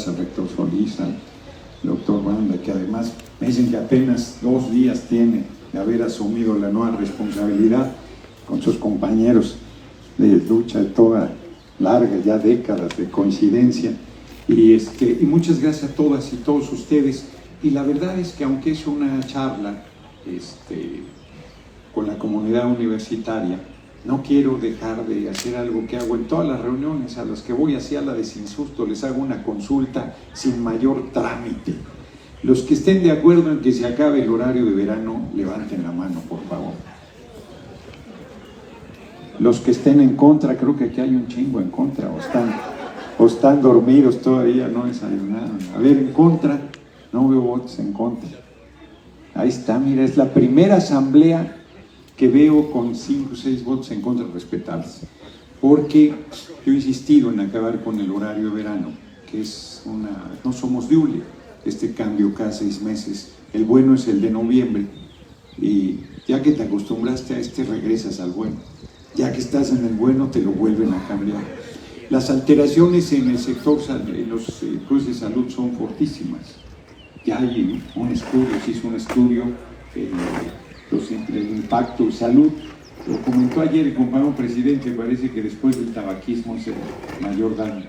gracias al rector Solís, al doctor Banda, que además me dicen que apenas 2 días tiene de haber asumido la nueva responsabilidad con sus compañeros de lucha de toda larga, ya décadas de coincidencia. Y muchas gracias a todas y todos ustedes. Y la verdad es que aunque es una charla con la comunidad universitaria, no quiero dejar de hacer algo que hago en todas las reuniones a las que voy, hacia la de Sin Susto, les hago una consulta sin mayor trámite. Los que estén de acuerdo en que se acabe el horario de verano, levanten la mano, por favor. Los que estén en contra, creo que aquí hay un chingo en contra, o están dormidos todavía, no desayunaron. A ver, en contra, no veo votos en contra. Ahí está, mira, es la primera asamblea que veo con 5 o 6 votos en contra, respetables, porque yo he insistido en acabar con el horario de verano, que es no somos de julio, cambio cada 6 meses, el bueno es el de noviembre, y ya que te acostumbraste a regresas al bueno, ya que estás en el bueno te lo vuelven a cambiar. Las alteraciones en el sector, en los cruces de salud son fortísimas. Ya hay un estudio, se hizo un estudio, el impacto de salud, lo comentó ayer el compañero presidente, parece que después del tabaquismo es el mayor daño.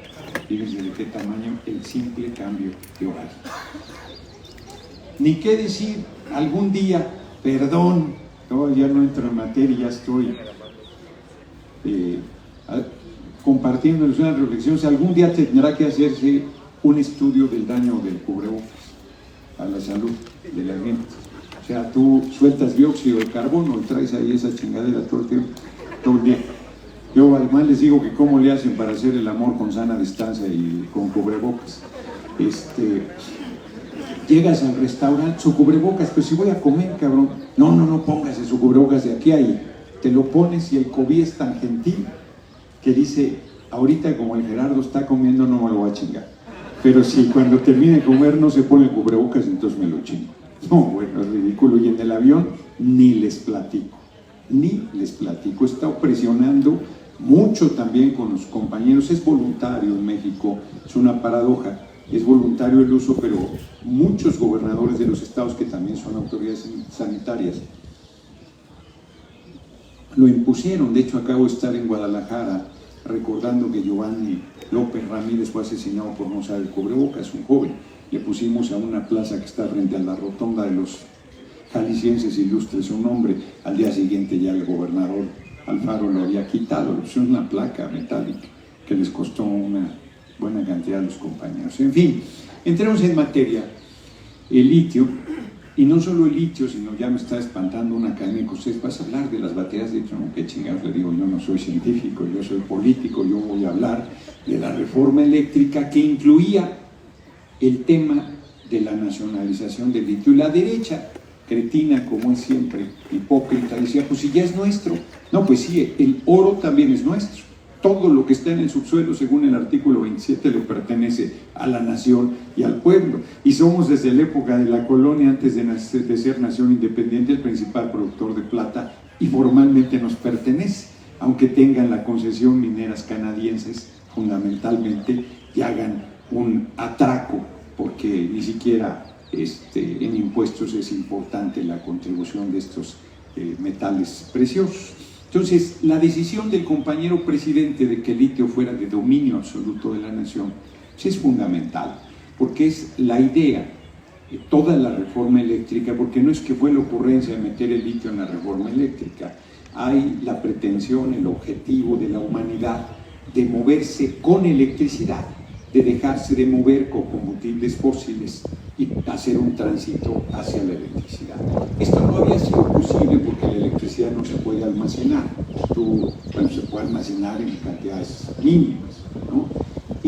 Fíjense de qué tamaño el simple cambio de horario. Ni qué decir, algún día, perdón, ya no entro en materia, ya estoy compartiéndoles una reflexión, si algún día tendrá que hacerse un estudio del daño del cubrebocas a la salud de la gente. O sea, tú sueltas dióxido de carbono y traes ahí esa chingadera todo el tiempo, todo el día. Yo además les digo que cómo le hacen para hacer el amor con sana distancia y con cubrebocas. Llegas al restaurante, su cubrebocas, pues si voy a comer, cabrón, no póngase su cubrebocas de aquí a ahí, te lo pones y el COVID es tan gentil que dice, ahorita como el Gerardo está comiendo no me lo va a chingar, pero si cuando termine de comer no se pone el cubrebocas, entonces me lo chingo. No, bueno, es ridículo. Y en el avión ni les platico, he estado presionando mucho también con los compañeros, es voluntario en México, es una paradoja, es voluntario el uso, pero muchos gobernadores de los estados que también son autoridades sanitarias lo impusieron. De hecho, acabo de estar en Guadalajara recordando que Giovanni López Ramírez fue asesinado por no usar el cubrebocas, un joven. Le pusimos a una plaza que está frente a la rotonda de los jaliscienses ilustres su nombre. Al día siguiente ya el gobernador Alfaro lo había quitado, le pusieron una placa metálica que les costó una buena cantidad a los compañeros. En fin, entremos en materia. El litio, y no solo el litio, sino ya me está espantando un académico, usted vas a hablar de las baterías de litio, no, qué chingados, le digo, yo no soy científico, yo soy político, yo voy a hablar de la reforma eléctrica que incluía el tema de la nacionalización del litio. Y la derecha, cretina como es siempre, hipócrita, decía, pues si ya es nuestro. No, pues sí, el oro también es nuestro. Todo lo que está en el subsuelo, según el artículo 27, le pertenece a la nación y al pueblo. Y somos desde la época de la colonia, antes de ser nación independiente, el principal productor de plata, y formalmente nos pertenece, aunque tengan la concesión mineras canadienses, fundamentalmente, y hagan un atraco, porque ni siquiera en impuestos es importante la contribución de estos metales preciosos. Entonces, la decisión del compañero presidente de que el litio fuera de dominio absoluto de la nación pues es fundamental, porque es la idea de toda la reforma eléctrica, porque no es que fue la ocurrencia de meter el litio en la reforma eléctrica, hay la pretensión, el objetivo de la humanidad de moverse con electricidad, de dejarse de mover con combustibles fósiles y hacer un tránsito hacia la electricidad. Esto no había sido posible porque la electricidad no se puede almacenar, se puede almacenar en cantidades mínimas, ¿no?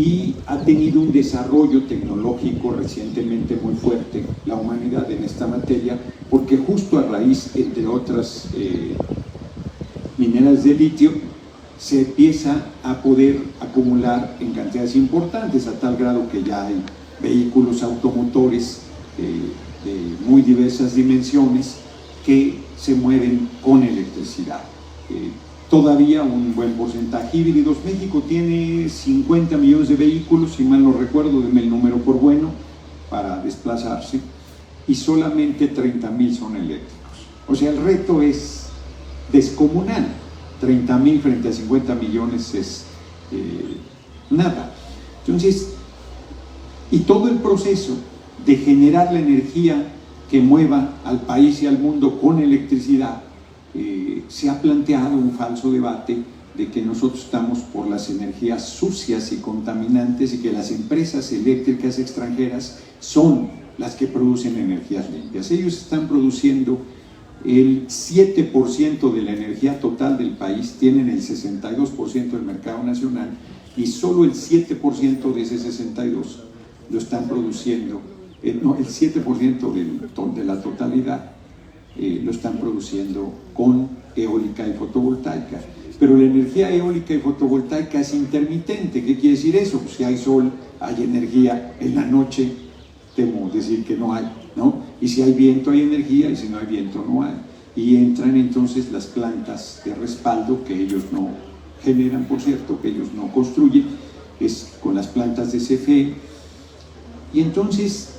Y ha tenido un desarrollo tecnológico recientemente muy fuerte la humanidad en esta materia, porque justo a raíz, entre otras mineras de litio, se empieza a poder acumular en cantidades importantes, a tal grado que ya hay vehículos automotores de muy diversas dimensiones que se mueven con electricidad. todavía un buen porcentaje híbridos. México tiene 50 millones de vehículos, si mal no recuerdo, denme el número por bueno, para desplazarse, y solamente 30,000 son eléctricos. O sea, el reto es descomunal. 30,000 frente a 50 millones es nada. Entonces, y todo el proceso de generar la energía que mueva al país y al mundo con electricidad, se ha planteado un falso debate de que nosotros estamos por las energías sucias y contaminantes y que las empresas eléctricas extranjeras son las que producen energías limpias. Ellos están produciendo el 7% de la energía total del país, tienen el 62% del mercado nacional y solo el 7% de ese 62% lo están produciendo, el 7% de la totalidad lo están produciendo con eólica y fotovoltaica. Pero la energía eólica y fotovoltaica es intermitente. ¿Qué quiere decir eso? Pues si hay sol, hay energía. En la noche, temo decir que no hay, ¿no? Y si hay viento, hay energía, y si no hay viento, no hay. Y entran entonces las plantas de respaldo, que ellos no generan, por cierto, que ellos no construyen, es con las plantas de CFE. Y entonces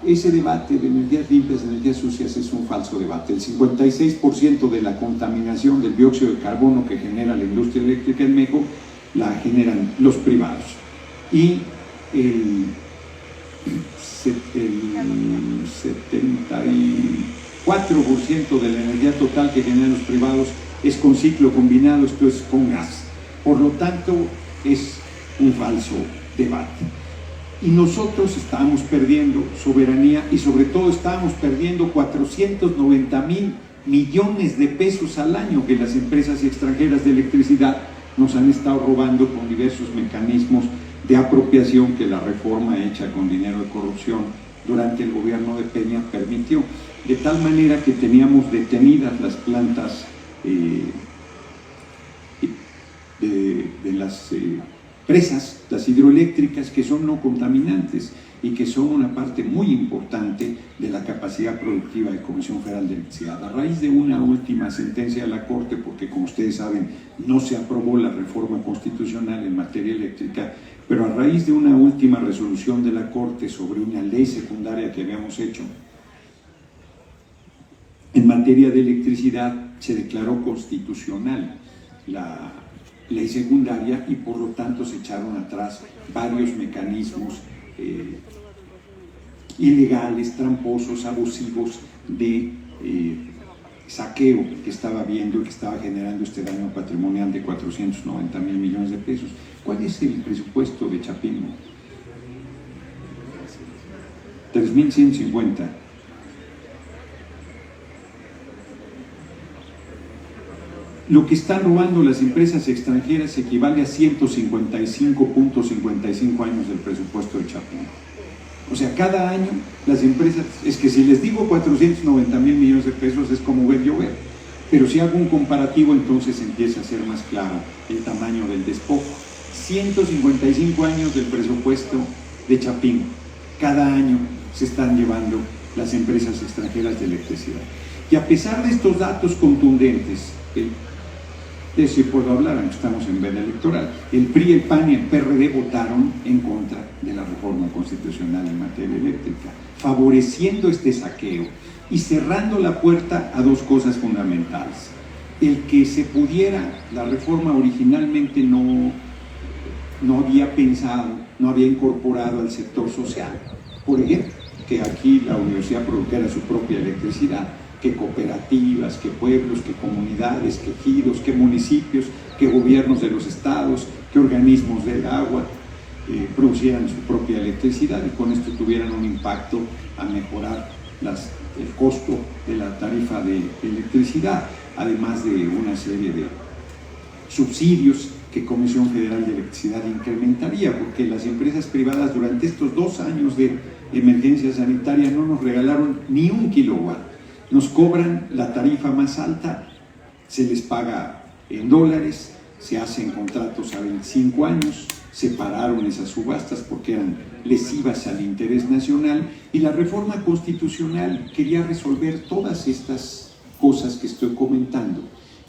ese debate de energías limpias, de energías sucias, es un falso debate. El 56% de la contaminación del dióxido de carbono que genera la industria eléctrica en México la generan los privados. Y el 74% de la energía total que generan los privados es con ciclo combinado, esto es con gas. Por lo tanto, es un falso debate. Y nosotros estábamos perdiendo soberanía y sobre todo estábamos perdiendo 490,000 millones de pesos al año que las empresas extranjeras de electricidad nos han estado robando con diversos mecanismos de apropiación que la reforma hecha con dinero de corrupción durante el gobierno de Peña permitió. De tal manera que teníamos detenidas las plantas de las presas, las hidroeléctricas, que son no contaminantes y que son una parte muy importante de la capacidad productiva de Comisión Federal de Electricidad. A raíz de una última sentencia de la Corte, porque como ustedes saben no se aprobó la reforma constitucional en materia eléctrica, pero a raíz de una última resolución de la Corte sobre una ley secundaria que habíamos hecho en materia de electricidad, se declaró constitucional la ley secundaria y por lo tanto se echaron atrás varios mecanismos ilegales, tramposos, abusivos de saqueo que estaba viendo y que estaba generando este daño patrimonial de 490,000 millones de pesos. ¿Cuál es el presupuesto de Chapingo? 3,150. Lo que están robando las empresas extranjeras equivale a 155.55 años del presupuesto de Chapingo. O sea, cada año las empresas, es que si les digo 490,000 millones de pesos es como ver llover, pero si hago un comparativo entonces empieza a ser más claro el tamaño del despojo. 155 años del presupuesto de Chapingo, cada año se están llevando las empresas extranjeras de electricidad. Y a pesar de estos datos contundentes, de si puedo hablar, aunque estamos en veda electoral, el PRI, el PAN y el PRD votaron en contra de la reforma constitucional en materia eléctrica, favoreciendo este saqueo y cerrando la puerta a dos cosas fundamentales. El que se pudiera, la reforma originalmente no había pensado, no había incorporado al sector social. Por ejemplo, que aquí la universidad produjera su propia electricidad, que cooperativas, que pueblos, que comunidades, que ejidos, que municipios, que gobiernos de los estados, que organismos del agua producieran su propia electricidad y con esto tuvieran un impacto a mejorar el costo de la tarifa de electricidad, además de una serie de subsidios que Comisión Federal de Electricidad incrementaría, porque las empresas privadas durante estos 2 años de emergencia sanitaria no nos regalaron ni 1 kilowatt. Nos cobran la tarifa más alta, se les paga en dólares, se hacen contratos a 25 años, se pararon esas subastas porque eran lesivas al interés nacional y la reforma constitucional quería resolver todas estas cosas que estoy comentando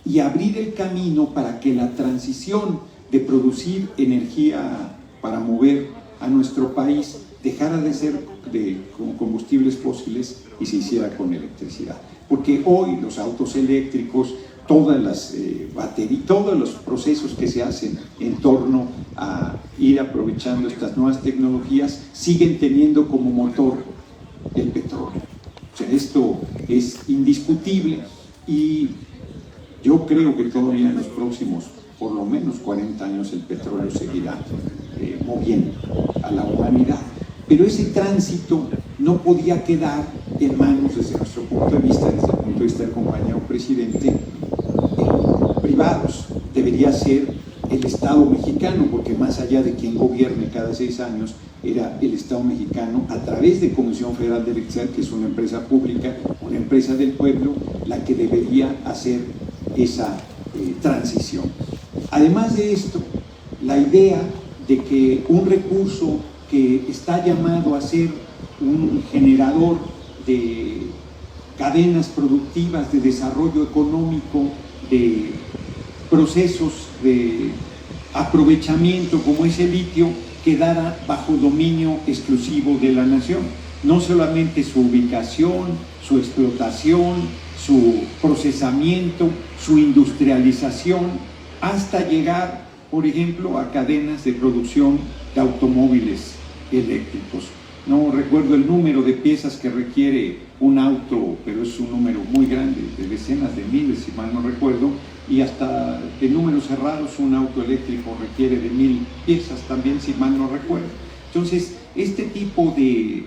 y abrir el camino para que la transición de producir energía para mover a nuestro país dejara de ser con combustibles fósiles y se hiciera con electricidad. Porque hoy los autos eléctricos, todas las baterías, todos los procesos que se hacen en torno a ir aprovechando estas nuevas tecnologías siguen teniendo como motor el petróleo. O sea, esto es indiscutible y yo creo que todavía en los próximos, por lo menos 40 años, el petróleo seguirá moviendo a la humanidad. Pero ese tránsito no podía quedar en manos, desde nuestro punto de vista, desde el punto de vista del compañero presidente, privados. Debería ser el Estado mexicano, porque más allá de quien gobierne cada 6 años, era el Estado mexicano, a través de Comisión Federal de Electricidad, que es una empresa pública, una empresa del pueblo, la que debería hacer esa transición. Además de esto, la idea de que un recurso que está llamado a ser un generador de cadenas productivas, de desarrollo económico, de procesos de aprovechamiento como es el litio, quedara bajo dominio exclusivo de la nación. No solamente su ubicación, su explotación, su procesamiento, su industrialización, hasta llegar, por ejemplo, a cadenas de producción de automóviles eléctricos. No recuerdo el número de piezas que requiere un auto, pero es un número muy grande, de decenas de miles, si mal no recuerdo, y hasta de números cerrados un auto eléctrico requiere de 1000 piezas también, si mal no recuerdo. Entonces, este tipo de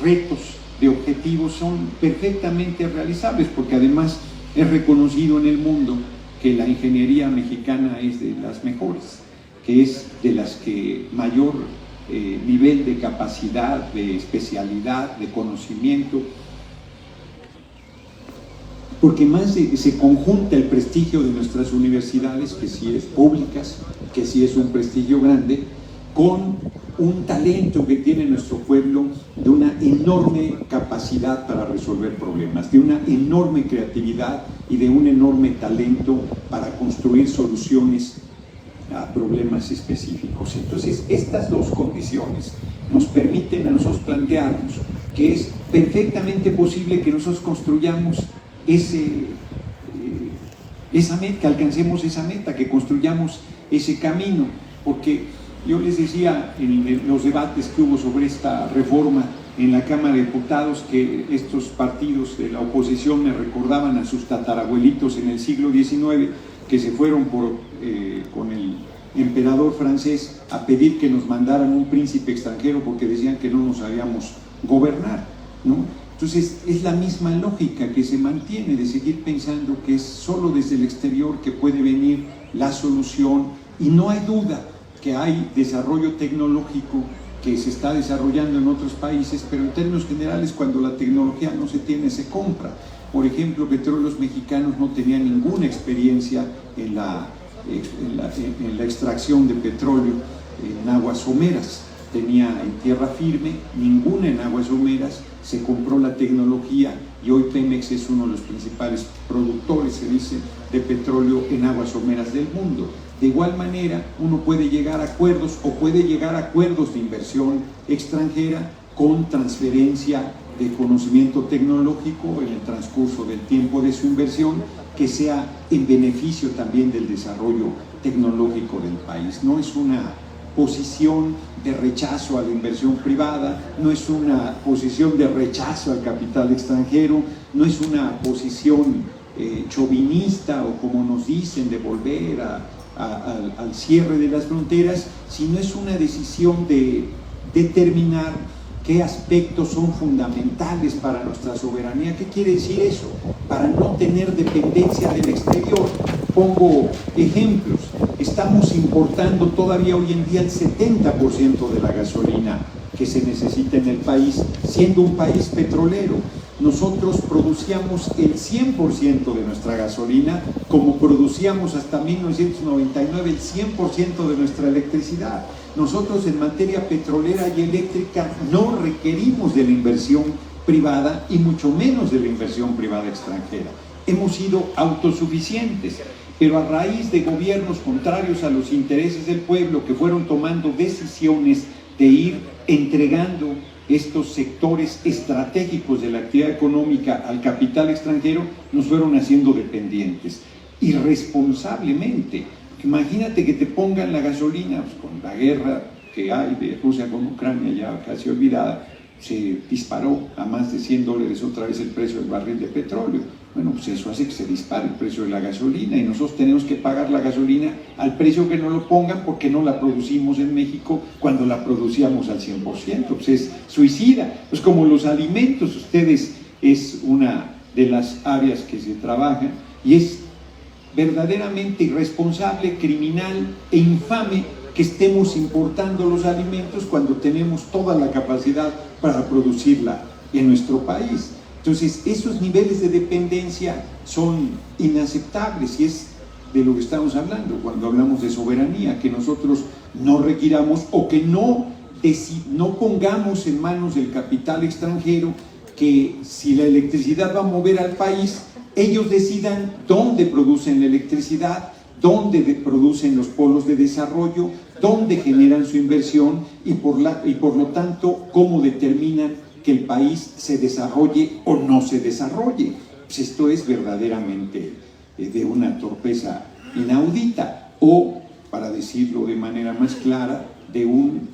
retos, de objetivos son perfectamente realizables, porque además es reconocido en el mundo que la ingeniería mexicana es de las mejores, que es de las que mayor nivel de capacidad, de especialidad, de conocimiento, porque más se conjunta el prestigio de nuestras universidades, que sí es públicas, que sí es un prestigio grande, con un talento que tiene nuestro pueblo de una enorme capacidad para resolver problemas, de una enorme creatividad y de un enorme talento para construir soluciones a problemas específicos. Entonces, estas dos condiciones nos permiten a nosotros plantearnos que es perfectamente posible que nosotros construyamos esa meta, que alcancemos esa meta, que construyamos ese camino, porque yo les decía en los debates que hubo sobre esta reforma en la Cámara de Diputados que estos partidos de la oposición me recordaban a sus tatarabuelitos en el siglo XIX que se fueron con el emperador francés a pedir que nos mandaran un príncipe extranjero porque decían que no nos sabíamos gobernar, ¿no? Entonces es la misma lógica que se mantiene de seguir pensando que es solo desde el exterior que puede venir la solución, y no hay duda que hay desarrollo tecnológico que se está desarrollando en otros países, pero en términos generales cuando la tecnología no se tiene, se compra. Por ejemplo, Petróleos Mexicanos no tenía ninguna experiencia en la extracción de petróleo en aguas someras, tenía en tierra firme, ninguna en aguas someras. Se compró la tecnología y hoy Pemex es uno de los principales productores, se dice, de petróleo en aguas someras del mundo. De igual manera, uno puede llegar a acuerdos o puede llegar a acuerdos de inversión extranjera con transferencia de conocimiento tecnológico en el transcurso del tiempo de su inversión, que sea en beneficio también del desarrollo tecnológico del país. No es una posición de rechazo a la inversión privada, no es una posición de rechazo al capital extranjero, no es una posición chauvinista o, como nos dicen, de volver al cierre de las fronteras, sino es una decisión de determinar qué aspectos son fundamentales para nuestra soberanía. ¿Qué quiere decir eso? Para no tener dependencia del exterior. Pongo ejemplos. Estamos importando todavía hoy en día el 70% de la gasolina que se necesita en el país, siendo un país petrolero. Nosotros producíamos el 100% de nuestra gasolina, como producíamos hasta 1999 el 100% de nuestra electricidad. Nosotros en materia petrolera y eléctrica no requerimos de la inversión privada y mucho menos de la inversión privada extranjera. hemos sido autosuficientes, pero a raíz de gobiernos contrarios a los intereses del pueblo que fueron tomando decisiones de ir entregando estos sectores estratégicos de la actividad económica al capital extranjero, nos fueron haciendo dependientes, irresponsablemente. Imagínate que te pongan la gasolina, pues, con la guerra que hay de Rusia con Ucrania ya casi olvidada, se disparó a más de $100 otra vez el precio del barril de petróleo. Bueno, pues eso hace que se dispare el precio de la gasolina y nosotros tenemos que pagar la gasolina al precio que nos lo pongan porque no la producimos en México cuando la producíamos al 100%. Pues es suicida. Pues como los alimentos, ustedes es una de las áreas que se trabajan y es verdaderamente irresponsable, criminal e infame que estemos importando los alimentos cuando tenemos toda la capacidad para producirla en nuestro país. Entonces, esos niveles de dependencia son inaceptables y es de lo que estamos hablando cuando hablamos de soberanía, que nosotros no requiramos o que no pongamos en manos del capital extranjero que si la electricidad va a mover al país, ellos decidan dónde producen la electricidad, dónde producen los polos de desarrollo, dónde generan su inversión y por lo tanto cómo determinan que el país se desarrolle o no se desarrolle. Pues esto es verdaderamente de una torpeza inaudita o, para decirlo de manera más clara, de un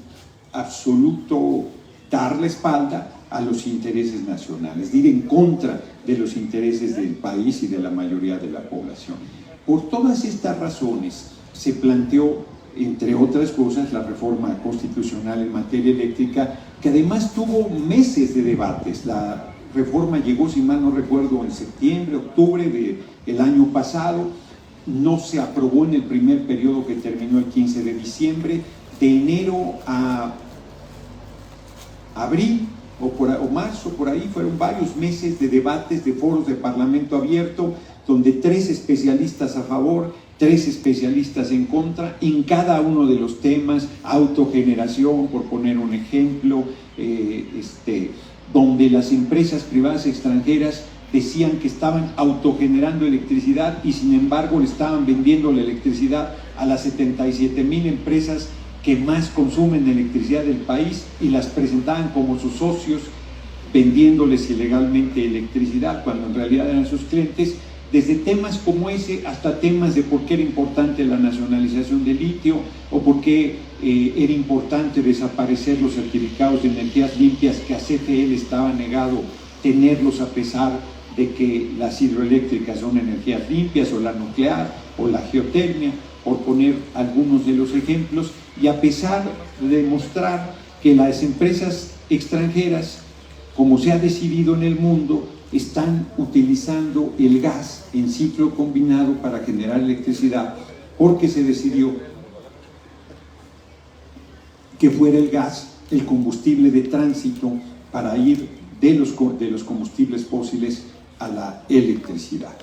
absoluto dar la espalda a los intereses nacionales, de ir en contra de los intereses del país y de la mayoría de la población. Por todas estas razones se planteó, entre otras cosas, la reforma constitucional en materia eléctrica, que además tuvo meses de debates. La reforma llegó, si mal no recuerdo, en septiembre, octubre del año pasado, no se aprobó en el primer periodo que terminó el 15 de diciembre, de enero a abril o marzo, por ahí, fueron varios meses de debates, de foros de parlamento abierto, donde 3 especialistas a favor, 3 especialistas en contra, en cada uno de los temas, autogeneración, por poner un ejemplo, donde las empresas privadas extranjeras decían que estaban autogenerando electricidad y sin embargo le estaban vendiendo la electricidad a las 77,000 empresas que más consumen electricidad del país y las presentaban como sus socios, vendiéndoles ilegalmente electricidad cuando en realidad eran sus clientes. Desde temas como ese hasta temas de por qué era importante la nacionalización del litio o por qué era importante desaparecer los certificados de energías limpias que a CFE le estaba negado tenerlos a pesar de que las hidroeléctricas son energías limpias o la nuclear o la geotermia, por poner algunos de los ejemplos, y a pesar de demostrar que las empresas extranjeras, como se ha decidido en el mundo, están utilizando el gas en ciclo combinado para generar electricidad, porque se decidió que fuera el gas el combustible de tránsito para ir de los combustibles fósiles a la electricidad.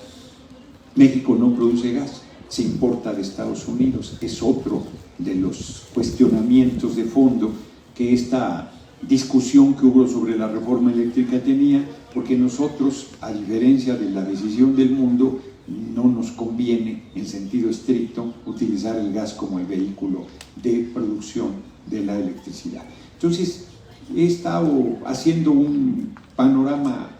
México no produce gas, se importa de Estados Unidos. Es otro de los cuestionamientos de fondo que esta discusión que hubo sobre la reforma eléctrica tenía, porque nosotros, a diferencia de la decisión del mundo, no nos conviene en sentido estricto utilizar el gas como el vehículo de producción de la electricidad. Entonces, he estado haciendo un panorama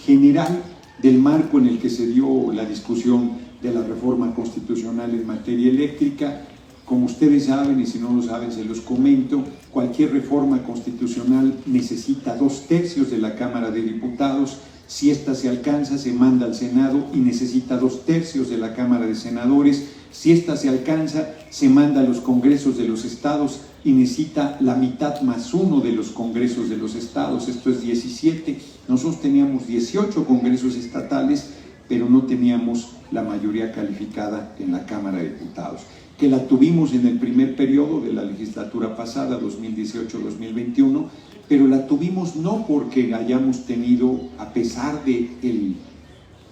general del marco en el que se dio la discusión de la reforma constitucional en materia eléctrica. Como ustedes saben, y si no lo saben se los comento, cualquier reforma constitucional necesita 2/3 de la Cámara de Diputados. Si esta se alcanza, se manda al Senado y necesita 2/3 de la Cámara de Senadores. Si esta se alcanza, se manda a los congresos de los estados y necesita la mitad más 1 de los congresos de los estados, esto es 17. Nosotros teníamos 18 congresos estatales, pero no teníamos la mayoría calificada en la Cámara de Diputados, que la tuvimos en el primer periodo de la legislatura pasada, 2018-2021, pero la tuvimos no porque hayamos tenido, a pesar del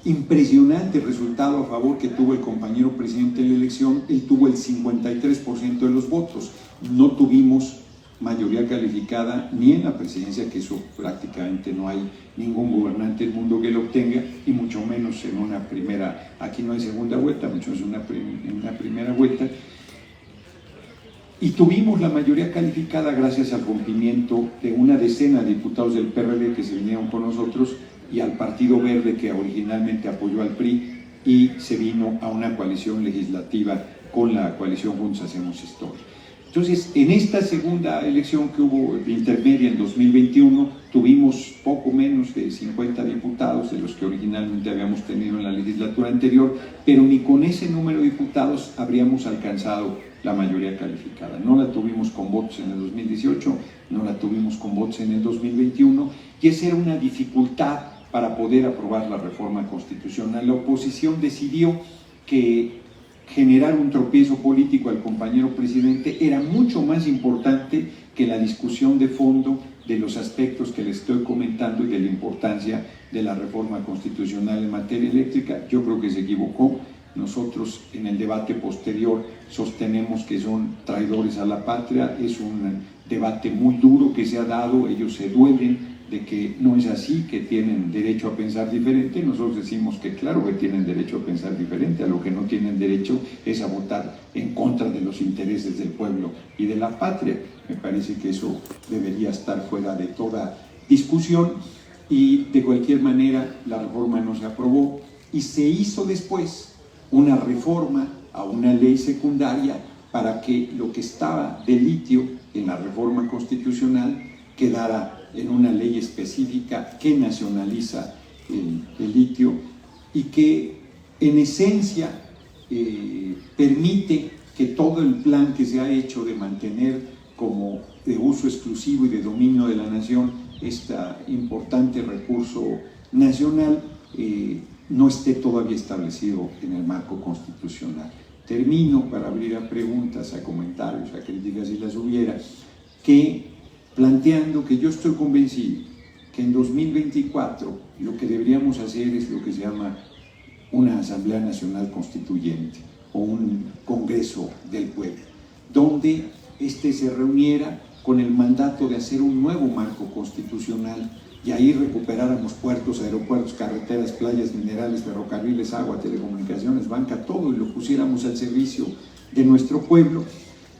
impresionante resultado a favor que tuvo el compañero presidente en la elección, él tuvo el 53% de los votos. No tuvimos mayoría calificada ni en la presidencia, que eso prácticamente no hay ningún gobernante del mundo que lo obtenga, y mucho menos en una primera, aquí no hay segunda vuelta, mucho menos en una primera vuelta. Y tuvimos la mayoría calificada gracias al rompimiento de una decena de diputados del PRD que se vinieron con nosotros y al Partido Verde, que originalmente apoyó al PRI, y se vino a una coalición legislativa con la coalición Juntos Hacemos Historia. Entonces, en esta segunda elección que hubo de intermedia en 2021, tuvimos poco menos de 50 diputados de los que originalmente habíamos tenido en la legislatura anterior, pero ni con ese número de diputados habríamos alcanzado la mayoría calificada. No la tuvimos con votos en el 2018, no la tuvimos con votos en el 2021, y esa era una dificultad para poder aprobar la reforma constitucional. La oposición decidió que generar un tropiezo político al compañero presidente era mucho más importante que la discusión de fondo de los aspectos que les estoy comentando y de la importancia de la reforma constitucional en materia eléctrica. Yo creo que se equivocó. Nosotros en el debate posterior sostenemos que son traidores a la patria. Es un debate muy duro que se ha dado, ellos se duelen de que no es así, que tienen derecho a pensar diferente. Nosotros decimos que claro que tienen derecho a pensar diferente, a lo que no tienen derecho es a votar en contra de los intereses del pueblo y de la patria. Me parece que eso debería estar fuera de toda discusión, y de cualquier manera la reforma no se aprobó y se hizo después una reforma a una ley secundaria para que lo que estaba de litio en la reforma constitucional quedara en una ley específica que nacionaliza el litio y que en esencia permite que todo el plan que se ha hecho de mantener como de uso exclusivo y de dominio de la nación este importante recurso nacional no esté todavía establecido en el marco constitucional. Termino para abrir a preguntas, a comentarios, a críticas si las hubiera, que planteando que yo estoy convencido que en 2024 lo que deberíamos hacer es lo que se llama una Asamblea Nacional Constituyente o un Congreso del Pueblo, donde se reuniera con el mandato de hacer un nuevo marco constitucional y ahí recuperáramos puertos, aeropuertos, carreteras, playas, minerales, ferrocarriles, agua, telecomunicaciones, banca, todo, y lo pusiéramos al servicio de nuestro pueblo,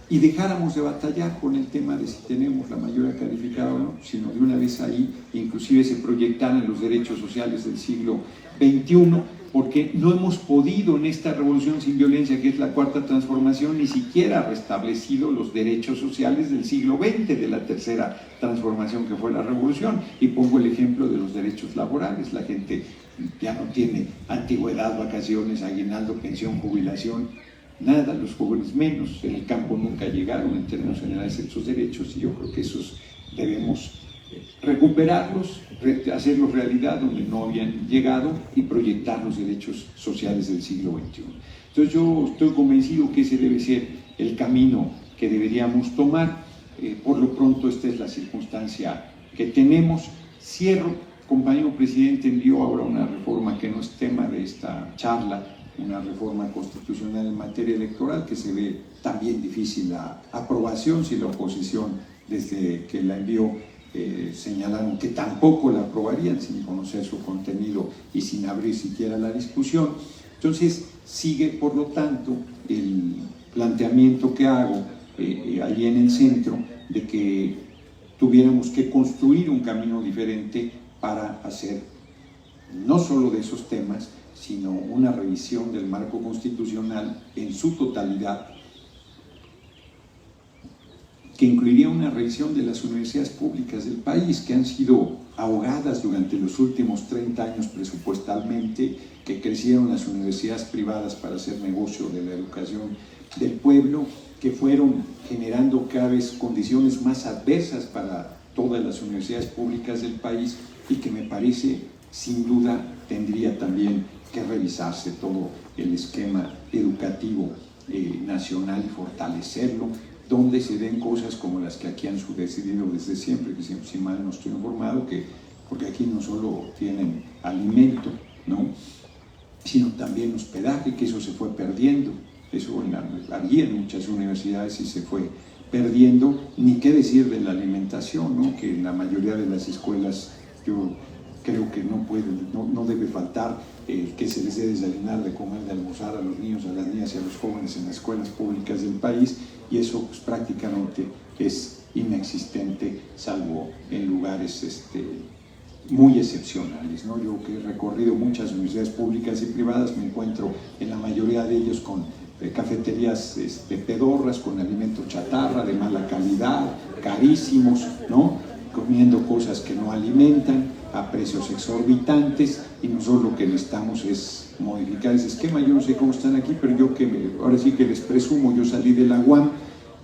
y dejáramos de batallar con el tema de si tenemos la mayoría calificada o no, sino de una vez ahí inclusive se proyectaran los derechos sociales del siglo XXI, porque no hemos podido en esta revolución sin violencia, que es la cuarta transformación, ni siquiera restablecido los derechos sociales del siglo XX, de la tercera transformación que fue la revolución. Y pongo el ejemplo de los derechos laborales. La gente ya no tiene antigüedad, vacaciones, aguinaldo, pensión, jubilación, nada, los jóvenes menos, en el campo nunca llegaron en términos generales estos derechos, y yo creo que esos debemos recuperarlos, hacerlos realidad donde no habían llegado y proyectar los derechos sociales del siglo XXI. Entonces yo estoy convencido que ese debe ser el camino que deberíamos tomar. Por lo pronto esta es la circunstancia que tenemos. Cierro. Compañero presidente envió ahora una reforma que no es tema de esta charla, una reforma constitucional en materia electoral que se ve también difícil la aprobación si la oposición desde que la envió señalaron que tampoco la aprobarían sin conocer su contenido y sin abrir siquiera la discusión. Entonces sigue por lo tanto el planteamiento que hago allí en el centro de que tuviéramos que construir un camino diferente para hacer no solo de esos temas, sino una revisión del marco constitucional en su totalidad, que incluiría una revisión de las universidades públicas del país, que han sido ahogadas durante los últimos 30 años presupuestalmente, que crecieron las universidades privadas para hacer negocio de la educación del pueblo, que fueron generando cada vez condiciones más adversas para todas las universidades públicas del país, y que me parece, sin duda, tendría también que revisarse todo el esquema educativo nacional y fortalecerlo, donde se den cosas como las que aquí han sucedido desde siempre, que si mal no estoy informado, porque aquí no solo tienen alimento, ¿no?, sino también hospedaje, que eso se fue perdiendo. Eso había en muchas universidades y se fue perdiendo, ni qué decir de la alimentación, ¿no? Que en la mayoría de las escuelas yo creo que no debe faltar que se les dé desayunar, de comer, de almorzar a los niños, a las niñas y a los jóvenes en las escuelas públicas del país, y eso pues prácticamente es inexistente, salvo en lugares muy excepcionales, ¿no? Yo que he recorrido muchas universidades públicas y privadas, me encuentro en la mayoría de ellos con cafeterías pedorras, con alimentos chatarra de mala calidad, carísimos, ¿no? Comiendo cosas que no alimentan a precios exorbitantes, y nosotros lo que necesitamos es modificar ese esquema. Yo no sé cómo están aquí, pero yo ahora sí que les presumo, yo salí de la UAM,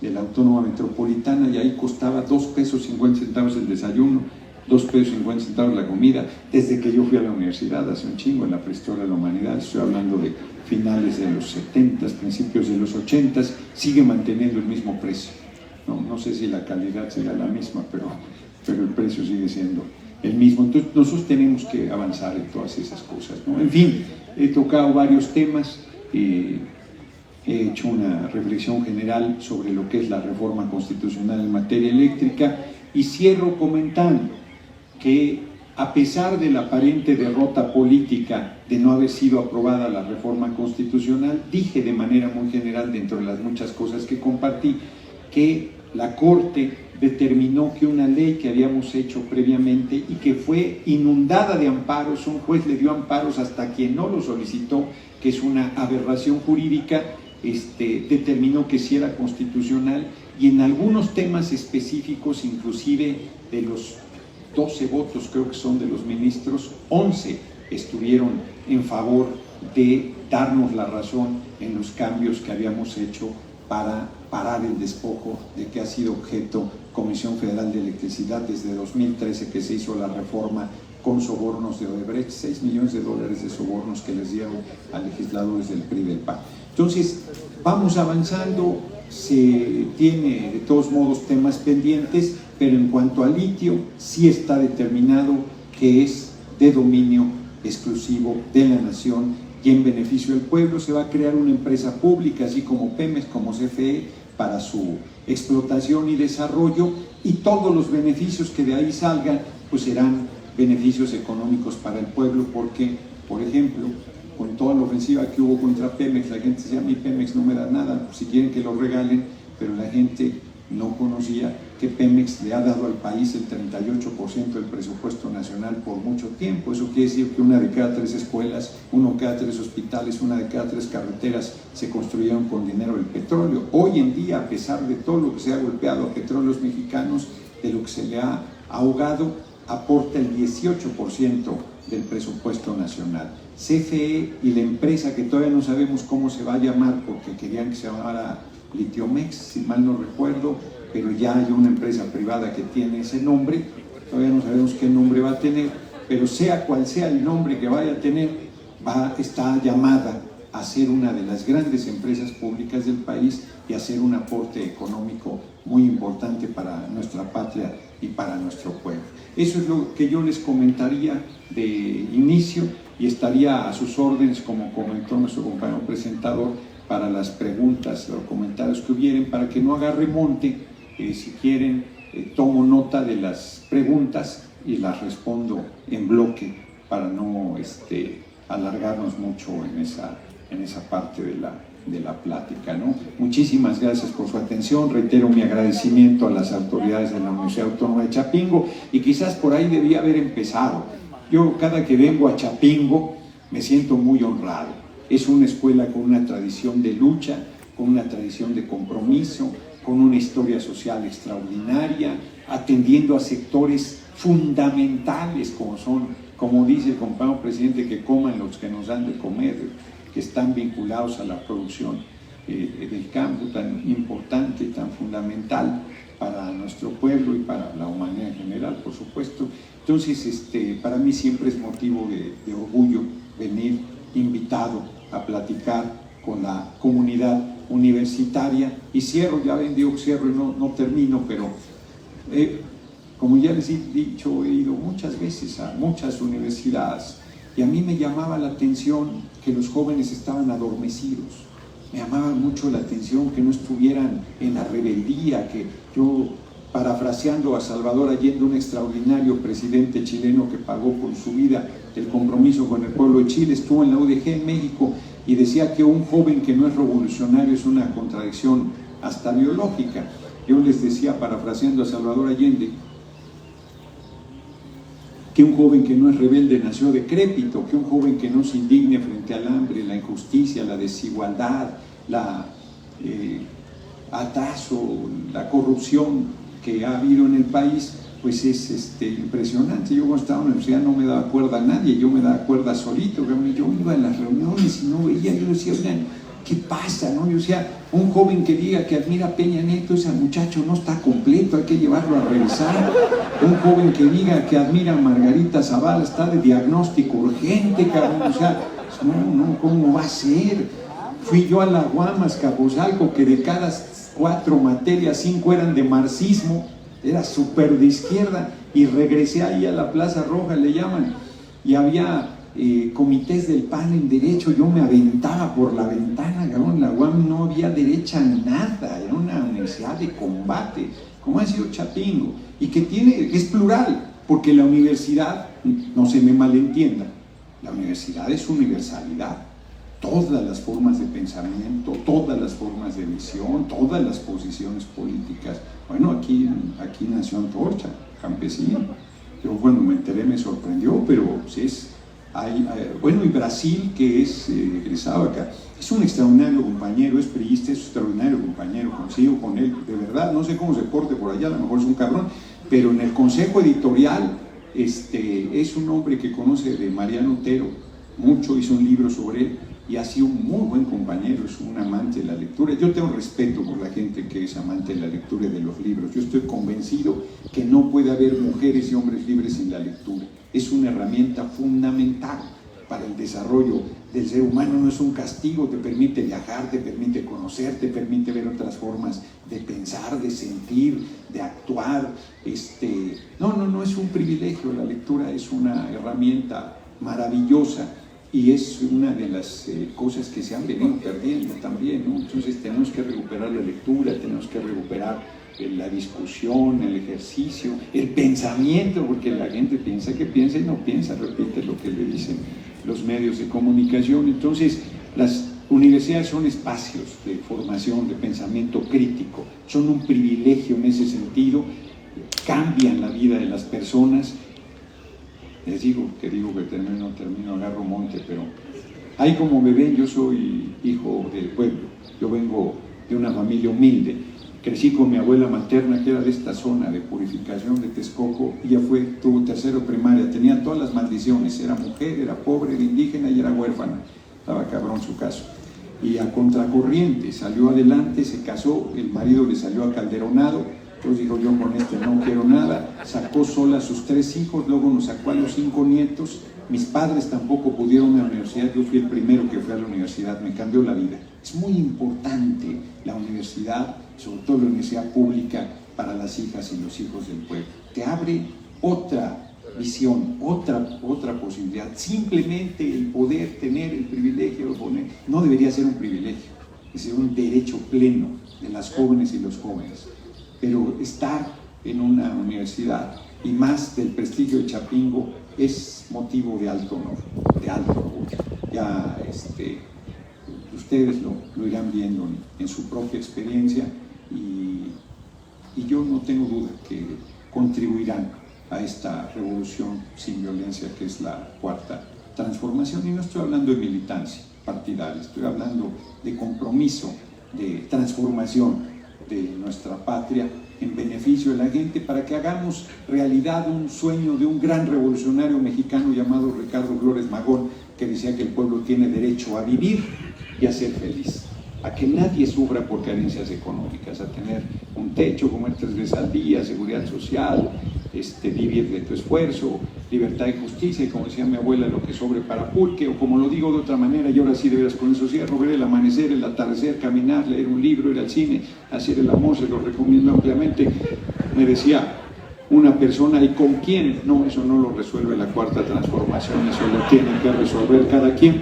de la Autónoma Metropolitana, y ahí costaba 2 pesos 50 centavos el desayuno, 2 pesos 50 centavos la comida, desde que yo fui a la universidad, hace un chingo, en la prehistoria de la humanidad, estoy hablando de finales de los 70, principios de los 80, sigue manteniendo el mismo precio. No sé si la calidad será la misma, pero el precio sigue siendo el mismo. Entonces nosotros tenemos que avanzar en todas esas cosas, ¿no? En fin, he tocado varios temas, he hecho una reflexión general sobre lo que es la reforma constitucional en materia eléctrica, y cierro comentando que a pesar de la aparente derrota política de no haber sido aprobada la reforma constitucional, dije de manera muy general, dentro de las muchas cosas que compartí, que la Corte determinó que una ley que habíamos hecho previamente y que fue inundada de amparos, un juez le dio amparos hasta quien no lo solicitó, que es una aberración jurídica, determinó que sí era constitucional, y en algunos temas específicos, inclusive de los 12 votos, creo que son de los ministros, 11 estuvieron en favor de darnos la razón en los cambios que habíamos hecho para parar el despojo de que ha sido objeto Comisión Federal de Electricidad desde 2013, que se hizo la reforma con sobornos de Odebrecht, 6 millones de dólares de sobornos que les dieron a legisladores del PRI y del PAN. Entonces, vamos avanzando, se tiene de todos modos temas pendientes, pero en cuanto al litio, sí está determinado que es de dominio exclusivo de la nación y en beneficio del pueblo. Se va a crear una empresa pública, así como Pemex, como CFE, para su explotación y desarrollo, y todos los beneficios que de ahí salgan, pues serán beneficios económicos para el pueblo, porque, por ejemplo, con toda la ofensiva que hubo contra Pemex, la gente decía, a mí Pemex no me da nada, si quieren que lo regalen, pero la gente no conocía que Pemex le ha dado al país el 38% del presupuesto nacional por mucho tiempo. Eso quiere decir que 1 de cada 3 escuelas, 1 de cada 3 hospitales, 1 de cada 3 carreteras se construyeron con dinero del petróleo. Hoy en día, a pesar de todo lo que se ha golpeado a petróleos mexicanos, de lo que se le ha ahogado, aporta el 18% del presupuesto nacional. CFE y la empresa que todavía no sabemos cómo se va a llamar, porque querían que se llamara Litiomex, si mal no recuerdo, pero ya hay una empresa privada que tiene ese nombre, todavía no sabemos qué nombre va a tener, pero sea cual sea el nombre que vaya a tener, está llamada a ser una de las grandes empresas públicas del país y a hacer un aporte económico muy importante para nuestra patria y para nuestro pueblo. Eso es lo que yo les comentaría de inicio, y estaría a sus órdenes, como comentó nuestro compañero presentador, para las preguntas o comentarios que hubieren, para que no agarre monte. Si quieren, tomo nota de las preguntas y las respondo en bloque para no alargarnos mucho en esa parte de la plática, ¿no? Muchísimas gracias por su atención. Reitero mi agradecimiento a las autoridades de la Universidad Autónoma de Chapingo, y quizás por ahí debía haber empezado. Yo cada que vengo a Chapingo me siento muy honrado. Es una escuela con una tradición de lucha, con una tradición de compromiso, con una historia social extraordinaria, atendiendo a sectores fundamentales como dice el compañero presidente, que coman los que nos dan de comer, que están vinculados a la producción del campo, tan importante y tan fundamental para nuestro pueblo y para la humanidad en general, por supuesto. Entonces, para mí siempre es motivo de orgullo venir invitado a platicar con la comunidad universitaria. Y cierro, ya ven, digo cierro y no termino, pero como ya les he dicho, he ido muchas veces a muchas universidades, y a mí me llamaba la atención que los jóvenes estaban adormecidos. me llamaba mucho la atención que no estuvieran en la rebeldía, que yo, parafraseando a Salvador Allende, un extraordinario presidente chileno que pagó con su vida el compromiso con el pueblo de Chile, estuvo en la UDG en México y decía que un joven que no es revolucionario es una contradicción hasta biológica. Yo les decía, parafraseando a Salvador Allende, que un joven que no es rebelde nació decrépito, que un joven que no se indigne frente al hambre, la injusticia, la desigualdad, la atraso, la corrupción que ha habido en el país, pues es impresionante. Yo cuando estaba en la universidad no me daba cuerda a nadie, yo me daba cuerda solito. Yo iba a las reuniones y no veía, yo decía, oigan, ¿qué pasa? ¿No? Yo decía, un joven que diga que admira a Peña Nieto, ese muchacho no está completo, hay que llevarlo a revisar. Un joven que diga que admira a Margarita Zavala está de diagnóstico urgente, cabrón. O sea, no, ¿cómo va a ser? Fui yo a la UAM, Azcapotzalco, que de cada 4 materias, 5 eran de marxismo, era súper de izquierda, y regresé ahí a la Plaza Roja, le llaman, y había comités del PAN en derecho. Yo me aventaba por la ventana, cabrón. La UAM no había derecha nada, era una universidad de combate, como ha sido Chapingo, y que es plural, porque la universidad, no se me malentienda, la universidad es universalidad. Todas las formas de pensamiento, todas las formas de visión, todas las posiciones políticas. Bueno, aquí nació Antorcha, campesino. Yo cuando me enteré me sorprendió, pero pues bueno, y Brasil, que es egresado acá, es un extraordinario compañero, es priista, es un extraordinario compañero, consigo con él, de verdad, no sé cómo se porte por allá, a lo mejor es un cabrón, pero en el consejo editorial es un hombre que conoce de Mariano Otero mucho, hizo un libro sobre él, y ha sido un muy buen compañero, es un amante de la lectura. Yo tengo respeto por la gente que es amante de la lectura y de los libros. Yo estoy convencido que no puede haber mujeres y hombres libres sin la lectura. Es una herramienta fundamental para el desarrollo del ser humano, no es un castigo, te permite viajar, te permite conocer, te permite ver otras formas de pensar, de sentir, de actuar. No es un privilegio, la lectura es una herramienta maravillosa. Y es una de las cosas que se han venido perdiendo también, ¿no? Entonces tenemos que recuperar la lectura, tenemos que recuperar la discusión, el ejercicio, el pensamiento, porque la gente piensa que piensa y no piensa, repite lo que le dicen los medios de comunicación. Entonces las universidades son espacios de formación, de pensamiento crítico, son un privilegio en ese sentido, cambian la vida de las personas. Les digo que termino, agarro monte, pero ahí como me ven, yo soy hijo del pueblo, yo vengo de una familia humilde, crecí con mi abuela materna que era de esta zona de Purificación de Texcoco, ella tuvo tercero de primaria, tenía todas las maldiciones, era mujer, era pobre, era indígena y era huérfana, estaba cabrón su caso, y a contracorriente salió adelante, se casó, el marido le salió acalderonado. Entonces dijo, yo con no quiero nada, sacó sola a sus 3 hijos, luego nos sacó a los 5 nietos, mis padres tampoco pudieron ir a la universidad, yo fui el primero que fue a la universidad, me cambió la vida. Es muy importante la universidad, sobre todo la universidad pública, para las hijas y los hijos del pueblo. Te abre otra visión, otra posibilidad. Simplemente el poder tener el privilegio de poner, no debería ser un privilegio, es un derecho pleno de las jóvenes y los jóvenes. Pero estar en una universidad, y más del prestigio de Chapingo, es motivo de alto honor, de alto orgullo. Ya ustedes lo irán viendo en su propia experiencia, y yo no tengo duda que contribuirán a esta revolución sin violencia que es la cuarta transformación. Y no estoy hablando de militancia partidaria, estoy hablando de compromiso, de transformación de nuestra patria en beneficio de la gente, para que hagamos realidad un sueño de un gran revolucionario mexicano llamado Ricardo Flores Magón, que decía que el pueblo tiene derecho a vivir y a ser feliz, a que nadie sufra por carencias económicas, a tener un techo, comer 3 veces al día, seguridad social, vivir de tu esfuerzo, libertad y justicia, y como decía mi abuela, lo que sobre para pulque, o como lo digo de otra manera, y ahora sí de veras con eso cierro, ver el amanecer, el atardecer, caminar, leer un libro, ir al cine, hacer el amor, se lo recomiendo ampliamente. Me decía una persona, ¿y con quién? No, eso no lo resuelve la cuarta transformación, eso lo tiene que resolver cada quien,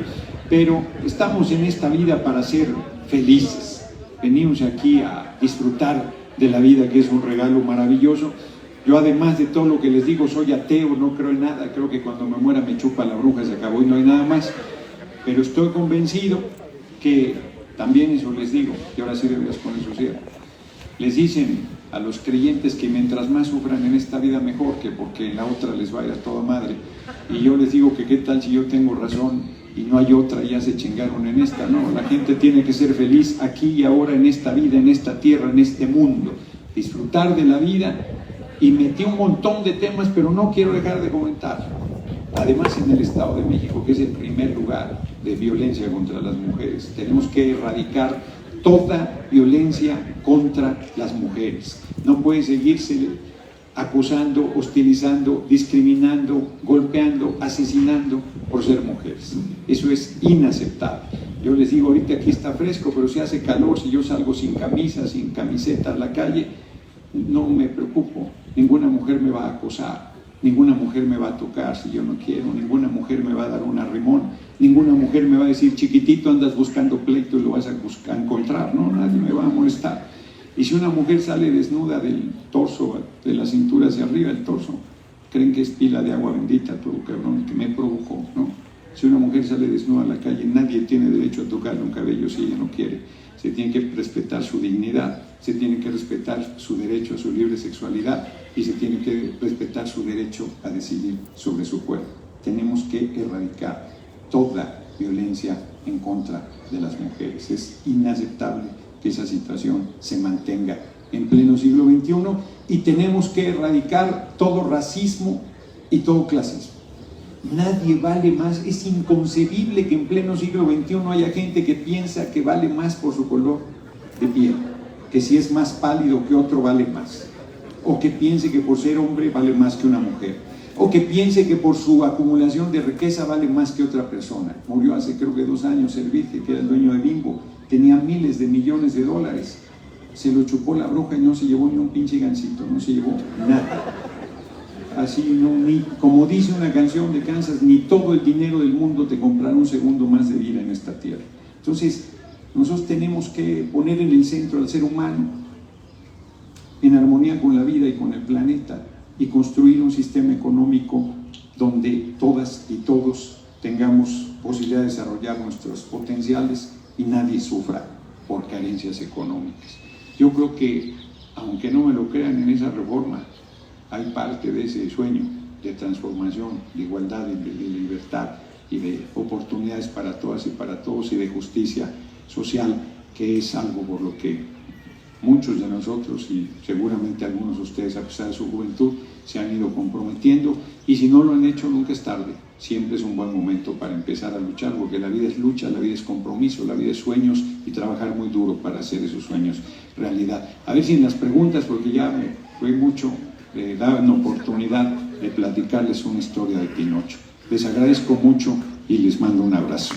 pero estamos en esta vida para ser felices. Venimos aquí a disfrutar de la vida, que es un regalo maravilloso. Yo, además de todo lo que les digo, soy ateo, no creo en nada, creo que cuando me muera me chupa la bruja, se acabó y no hay nada más. Pero estoy convencido que también eso les digo, y ahora sí de veras con eso cierro. Les dicen a los creyentes que mientras más sufran en esta vida mejor, que porque en la otra les va a ir a toda madre. Y yo les digo que qué tal si yo tengo razón y no hay otra y ya se chingaron en esta. No, la gente tiene que ser feliz aquí y ahora, en esta vida, en esta tierra, en este mundo. Disfrutar de la vida. Y metí un montón de temas, pero no quiero dejar de comentar. Además, en el Estado de México, que es el primer lugar de violencia contra las mujeres, tenemos que erradicar toda violencia contra las mujeres. No puede seguirse acusando, hostilizando, discriminando, golpeando, asesinando por ser mujeres. Eso es inaceptable. Yo les digo, ahorita aquí está fresco, pero si hace calor, si yo salgo sin camisa, sin camiseta a la calle, no me preocupo. Ninguna mujer me va a acosar, ninguna mujer me va a tocar si yo no quiero, ninguna mujer me va a dar un arrimón, ninguna mujer me va a decir, chiquitito, andas buscando pleito y lo vas a encontrar. No, nadie me va a molestar. Y si una mujer sale desnuda del torso, de la cintura hacia arriba, el torso, creen que es pila de agua bendita, todo cabrón, que me provocó, ¿no? Si una mujer sale desnuda a la calle, nadie tiene derecho a tocarle un cabello si ella no quiere. Se tiene que respetar su dignidad, se tiene que respetar su derecho a su libre sexualidad y se tiene que respetar su derecho a decidir sobre su cuerpo. Tenemos que erradicar toda violencia en contra de las mujeres. Es inaceptable que esa situación se mantenga en pleno siglo XXI y tenemos que erradicar todo racismo y todo clasismo. Nadie vale más. Es inconcebible que en pleno siglo XXI haya gente que piensa que vale más por su color de piel, que si es más pálido que otro vale más, o que piense que por ser hombre vale más que una mujer, o que piense que por su acumulación de riqueza vale más que otra persona. Murió hace creo que 2 años Servite, que era el dueño de Bimbo, tenía miles de millones de dólares, se lo chupó la bruja y no se llevó ni un pinche gansito, no se llevó nada. Así, no, ni, como dice una canción de Kansas, ni todo el dinero del mundo te comprará un segundo más de vida en esta tierra. Entonces, nosotros tenemos que poner en el centro al ser humano, en armonía con la vida y con el planeta, y construir un sistema económico donde todas y todos tengamos posibilidad de desarrollar nuestros potenciales y nadie sufra por carencias económicas. Yo creo que, aunque no me lo crean, en esa reforma hay parte de ese sueño de transformación, de igualdad, de libertad y de oportunidades para todas y para todos y de justicia social, que es algo por lo que muchos de nosotros y seguramente algunos de ustedes, a pesar de su juventud, se han ido comprometiendo, y si no lo han hecho, nunca es tarde. Siempre es un buen momento para empezar a luchar, porque la vida es lucha, la vida es compromiso, la vida es sueños y trabajar muy duro para hacer esos sueños realidad. A ver si en las preguntas, porque ya me fue mucho, daban oportunidad de platicarles una historia de Pinocho. Les agradezco mucho y les mando un abrazo.